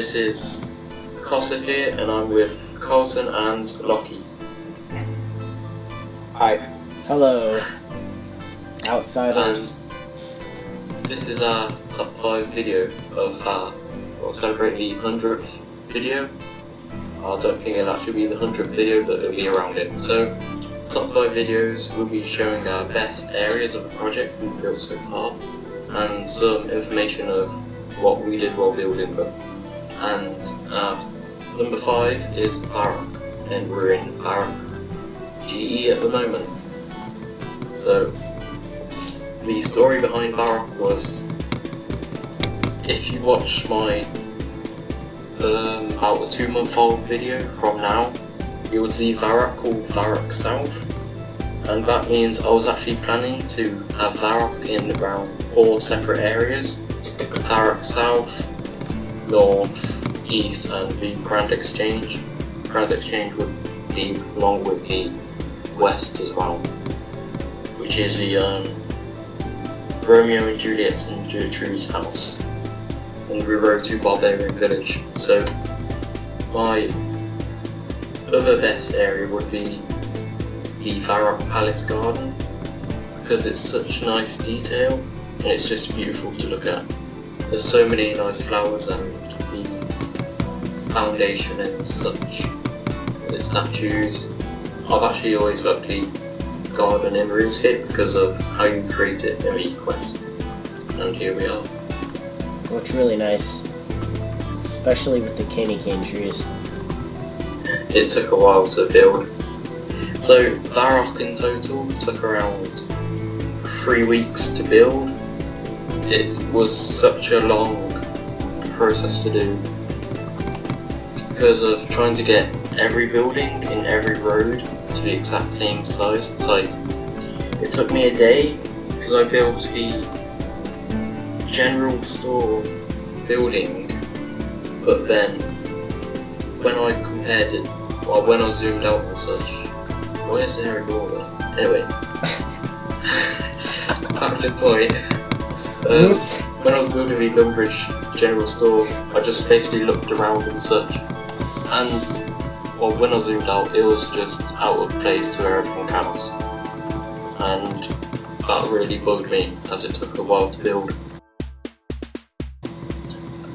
this is Kosif here, and I'm with Colton and Lockie. Hi. Hello, outsiders. And this is our top 5 video of we'll celebrate the 100th video. I don't think it'll actually be the 100th video, but it'll be around it. So, top 5 videos will be showing our best areas of the project we've built so far, and some information of what we did while building them. And number 5 is Varrock, and we're in Varrock GE at the moment. So, the story behind Varrock was, if you watch my about a 2-month-old video from now, you will see Varrock called Varrock South, and that means I was actually planning to have Varrock in around 4 separate areas: Varrock South, North, East, and the Grand Exchange. Grand Exchange would be along with the West as well, which is the Romeo and Juliet and Gertrude's house, and we rode to Barbarian Village. So my other best area would be the Varrock Palace Garden, because it's such nice detail and it's just beautiful to look at. There's so many nice flowers and the foundation and such, the statues. I've actually always loved the garden in Runescape because of how you create it in the quest, and here we are. Looks really nice, especially with the candy cane trees. It took a while to build. So Varrock in total took around 3 weeks to build. It was such a long process to do because of trying to get every building in every road to the exact same size. It's like, it took me a day because I built the general store building, but then when I compared it, or when I zoomed out and such, why is there Aurora? Anyway, back to the point. When I was building the Lumbridge general store, I just basically looked around and such, and well, when I zoomed out, it was just out of place to everything else, and that really bugged me as it took a while to build.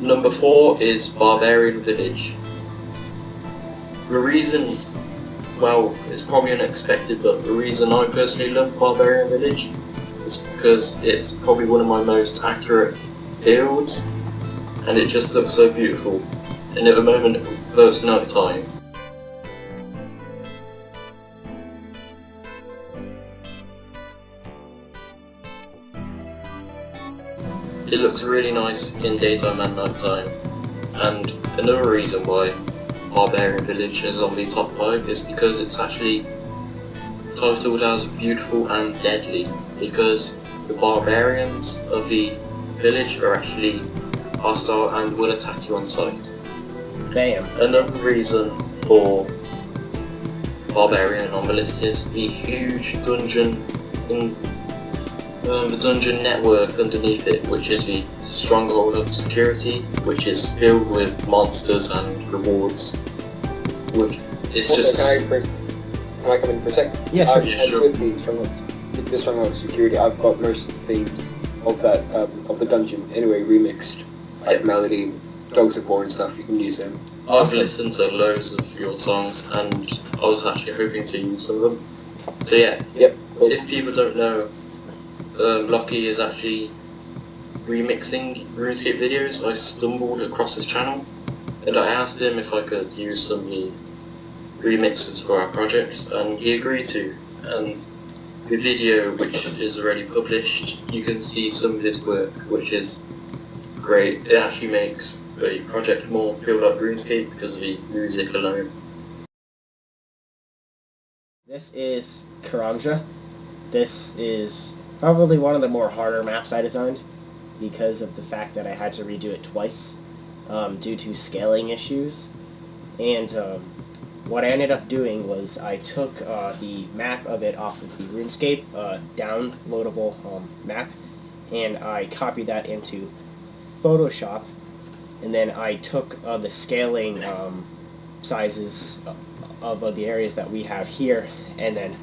Number 4 is Barbarian Village. The reason, well, it's probably unexpected, but the reason I personally love Barbarian Village is because it's probably one of my most accurate builds, and it just looks so beautiful. And at the moment, though it's night time, it looks really nice in daytime and night time. And another reason why Barbarian Village is on the top 5 is because it's actually titled as Beautiful and Deadly, because the barbarians of the village are actually hostile and will attack you on sight. Bam. Another reason for Barbarian on the list is the huge dungeon in the dungeon network underneath it, which is the stronghold of security, which is filled with monsters and rewards. Which is Also, just. can I come in for a sec? Yeah, sure. Yeah, sure. With the stronghold of security, I've got most of the themes of that of the dungeon anyway remixed, like melody, dogs of war and stuff. You can use them. I've listened to loads of your songs, and I was actually hoping to use some of them. So yeah, Yep. Cool. if people don't know, Lockie is actually remixing RuneScape videos. I stumbled across his channel, and I asked him if I could use some of the remixes for our project, and he agreed to. And the video, which is already published, you can see some of his work, which is great. It actually makes the project more feel like RuneScape because of the music alone. This is Karanja. This is probably one of the more harder maps I designed because of the fact that I had to redo it twice due to scaling issues. And what I ended up doing was I took the map of it off of the RuneScape downloadable map, and I copied that into Photoshop and then I took the scaling sizes of the areas that we have here, and then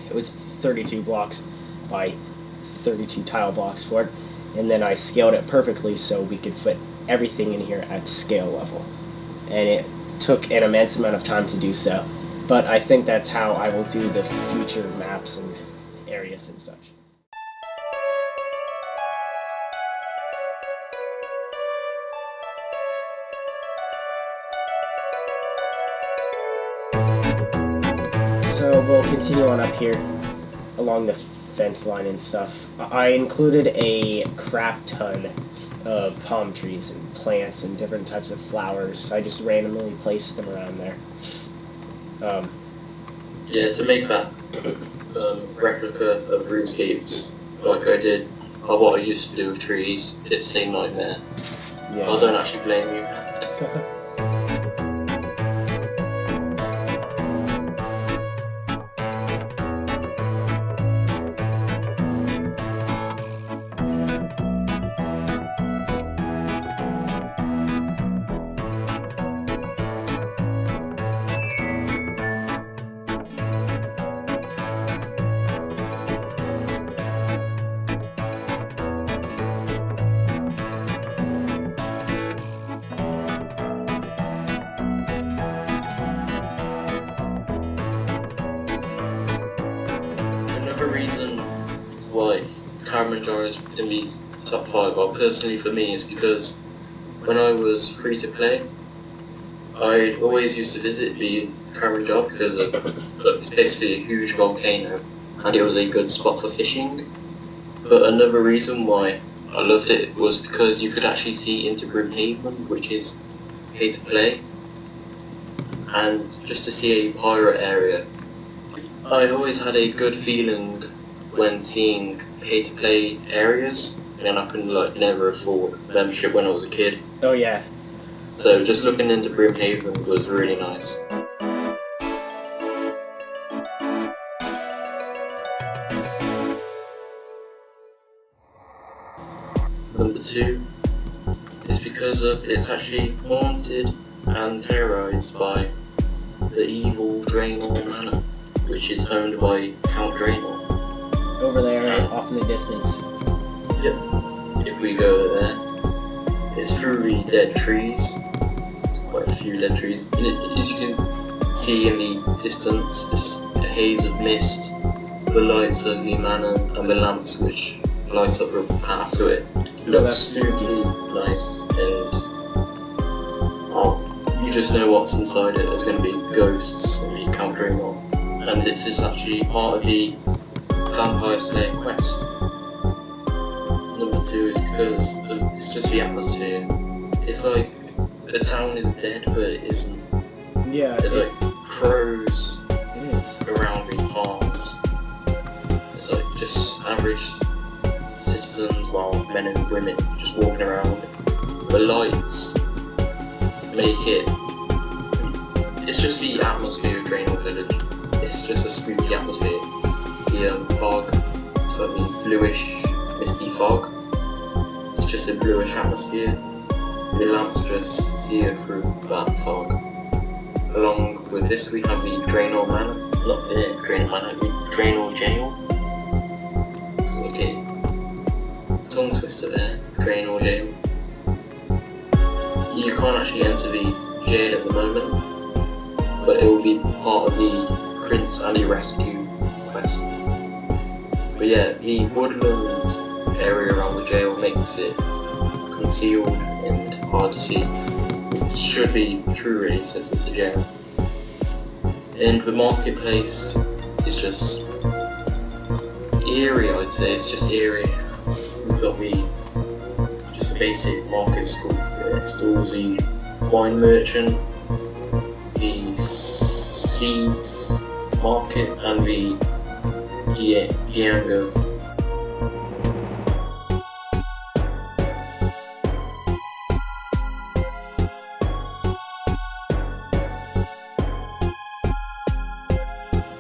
it was 32 blocks by 32 tile blocks for it, and then I scaled it perfectly so we could fit everything in here at scale level. And it took an immense amount of time to do so, but I think that's how I will do the future maps and areas and such. So we'll continue on up here along the fence line and stuff. I included a crap ton of palm trees and plants and different types of flowers. I just randomly placed them around there. Yeah, to make that replica of RuneScapes like I did, what I used to do with trees, it's a nightmare. Yeah, I don't actually blame you. Another reason why Kilimanjaro is in the top 5, well personally for me, is because when I was free to play, I always used to visit the Kilimanjaro because it's basically a huge volcano and it was a good spot for fishing. But another reason why I loved it was because you could actually see into Brimhaven, which is pay to play, and just to see a pirate area. I always had a good feeling when seeing pay-to-play areas, and I could never afford membership when I was a kid. Oh yeah. So just looking into Brimhaven was really nice. Number 2 is because of it's actually haunted and terrorized by the evil Gielinor Manor, which is owned by Count Gielinor. Over there, off in the distance. Yep. If we go there, it's through the dead trees. There's quite a few dead trees. And as you can see in the distance, just a haze of mist, the lights of the manor, and the lamps which light up the path to it. It looks spooky, nice, and you just know what's inside it. There's going to be ghosts and the Count Gielinor. And this is actually part of the Vampire Slayer quest. Number 2 is because it's just the atmosphere. It's like the town is dead, but it isn't. Yeah, There's like crows it is. around the farms. It's like just average citizens, while men and women just walking around. The lights make it. It's just the atmosphere of Gielinor Village. It's just a spooky atmosphere. The fog, it's like the bluish, misty fog. It's just a bluish atmosphere. The lamps just sear through that fog. Along with this we have the Gielinor Manor, not the Gielinor Manor, the Gielinor Jail. Okay, tongue twister there, Gielinor Jail. You can't actually enter the jail at the moment, but it will be part of the Prince Ali rescue quest. But yeah, the woodland area around the jail makes it concealed and hard to see. It should be true really, since it's a jail. And the marketplace is just eerie, I'd say. It's just eerie. We've got just the basic market stalls, the wine merchant, the seeds market, and the Diango.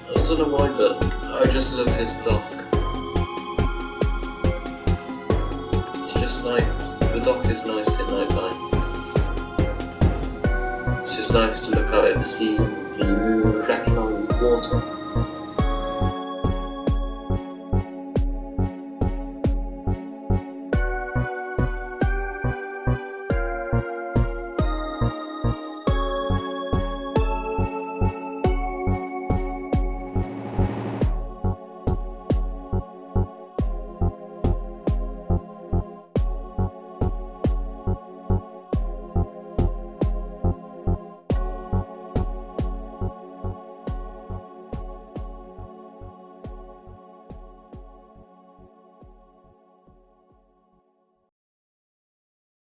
I don't know why, but I just love this dock. It's just nice. The dock is nice at night time. it's nice to look out at the sea and the moon reflection on the water.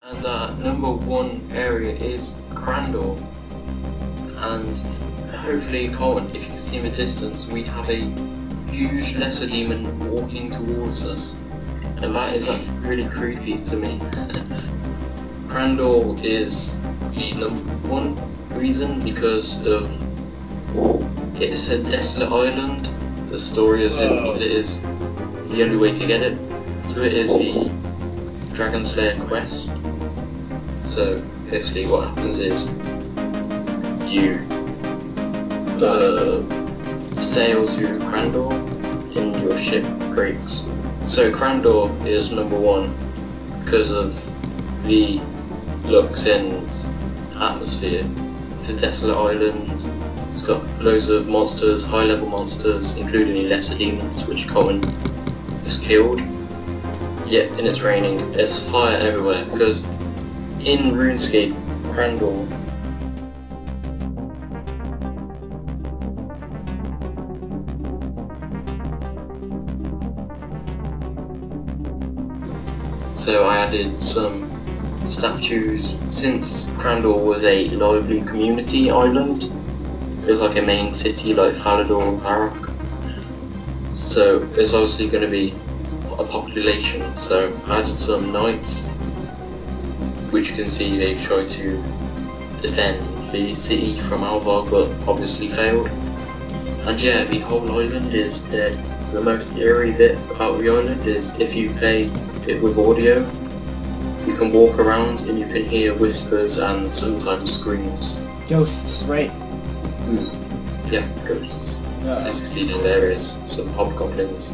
And number one area is Crandall, and hopefully Colton, if you can see in the distance, we have a huge lesser demon walking towards us, and that is actually really creepy to me. Crandall is the number one reason because of it's a desolate island. The story is in it is the only way to get it to it is the Dragon Slayer quest. So basically what happens is you sail to Crandall in your ship breaks. So Crandall is number one because of the looks and atmosphere. It's a desolate island, it's got loads of monsters, high level monsters, including lesser demons which Colton is killed. Yet and it's raining, there's fire everywhere because in Runescape, Crandall so I added some statues. Since Crandall was a lively community island, there's like a main city like Falador and Barak, so there's obviously going to be a population, so I added some knights, which you can see they've tried to defend the city from Alvar but obviously failed. And yeah, the whole island is dead. The most eerie bit about the island is if you play it with audio, you can walk around and you can hear whispers and sometimes screams. Ghosts, right? Yeah, ghosts. As you can see down there is some hobgoblins.